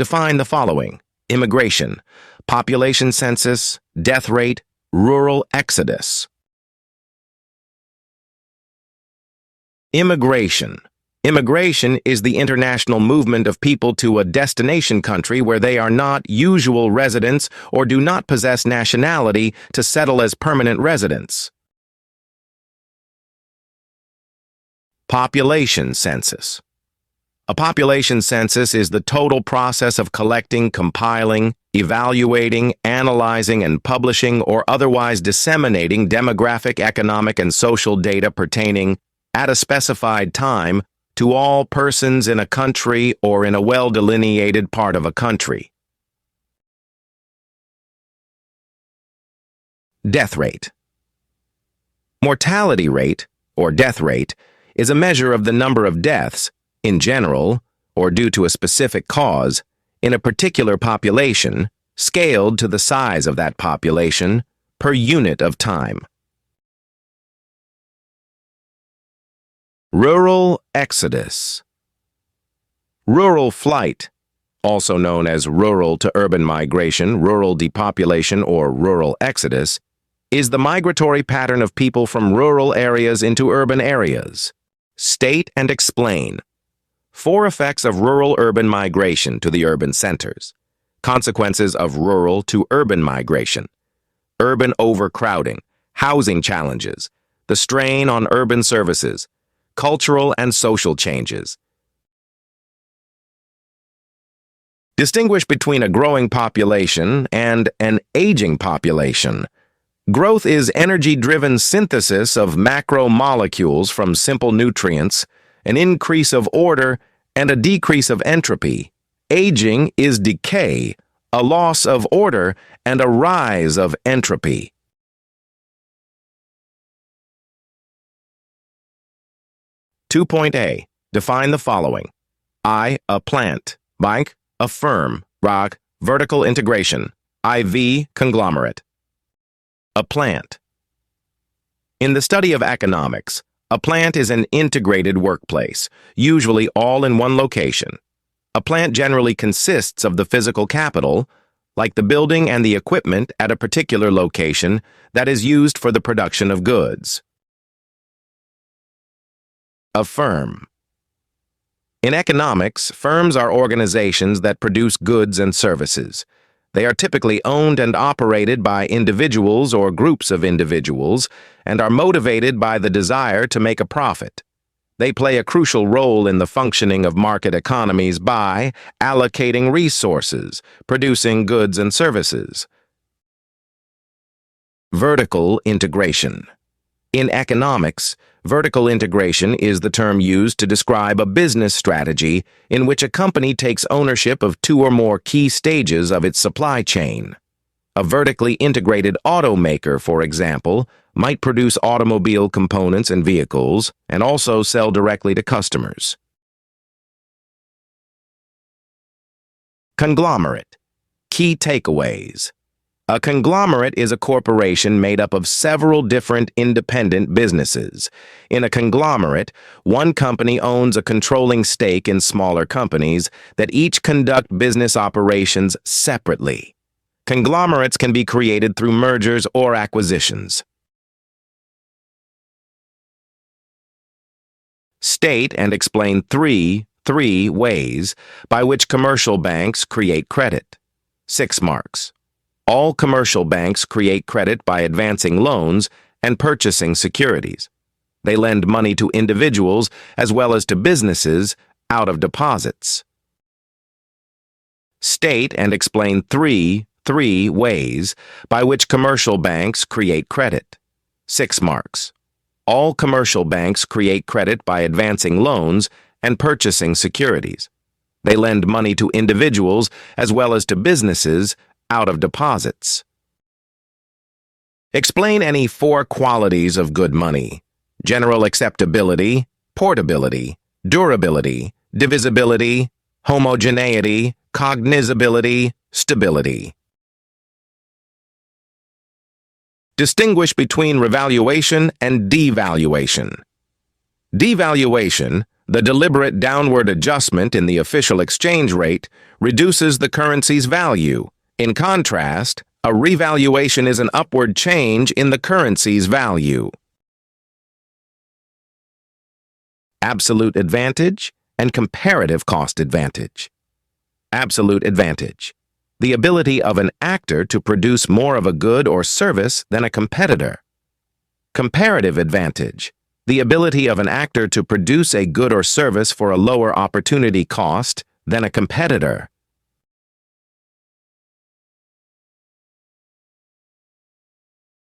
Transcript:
Define the following: immigration, population census, death rate, rural exodus. Immigration. Immigration is the international movement of people to a destination country where they are not usual residents or do not possess nationality to settle as permanent residents. Population census. A population census is the total process of collecting, compiling, evaluating, analyzing, and publishing or otherwise disseminating demographic, economic, and social data pertaining, at a specified time, to all persons in a country or in a well-delineated part of a country. Death rate. Mortality rate, or death rate, is a measure of the number of deaths, in general, or due to a specific cause, in a particular population, scaled to the size of that population, per unit of time. Rural exodus. Rural flight, also known as rural to urban migration, rural depopulation, or rural exodus, is the migratory pattern of people from rural areas into urban areas. State and explain. 4 effects of rural-urban migration to the urban centers. Consequences of rural to urban migration. Urban overcrowding, housing challenges, the strain on urban services, cultural and social changes. Distinguish between a growing population and an aging population. Growth is energy-driven synthesis of macromolecules from simple nutrients, an increase of order, and a decrease of entropy. Aging is decay, a loss of order, and a rise of entropy. A. Define the following. I, a plant. Bank, a firm. Rag, vertical integration. IV, conglomerate. A plant. In the study of economics, a plant is an integrated workplace, usually all in one location. A plant generally consists of the physical capital, like the building and the equipment at a particular location that is used for the production of goods. A firm. In economics, firms are organizations that produce goods and services. They are typically owned and operated by individuals or groups of individuals and are motivated by the desire to make a profit. They play a crucial role in the functioning of market economies by allocating resources, producing goods and services. Vertical integration. In economics, vertical integration is the term used to describe a business strategy in which a company takes ownership of 2 or more key stages of its supply chain. A vertically integrated automaker, for example, might produce automobile components and vehicles and also sell directly to customers. Conglomerate. Key takeaways. A conglomerate is a corporation made up of several different independent businesses. In a conglomerate, one company owns a controlling stake in smaller companies that each conduct business operations separately. Conglomerates can be created through mergers or acquisitions. State and explain three ways by which commercial banks create credit. 6 marks. All commercial banks create credit by advancing loans and purchasing securities. They lend money to individuals as well as to businesses out of deposits. State and explain three ways by which commercial banks create credit. 6 marks. All commercial banks create credit by advancing loans and purchasing securities. They lend money to individuals as well as to businesses out of deposits. Explain any 4 qualities of good money: general acceptability, portability, durability, divisibility, homogeneity, cognizability, stability. Distinguish between revaluation and devaluation. Devaluation, The deliberate downward adjustment in the official exchange rate reduces the currency's value. In contrast, a revaluation is an upward change in the currency's value. Absolute advantage and comparative cost advantage. Absolute advantage: the ability of an actor to produce more of a good or service than a competitor. Comparative advantage: the ability of an actor to produce a good or service for a lower opportunity cost than a competitor.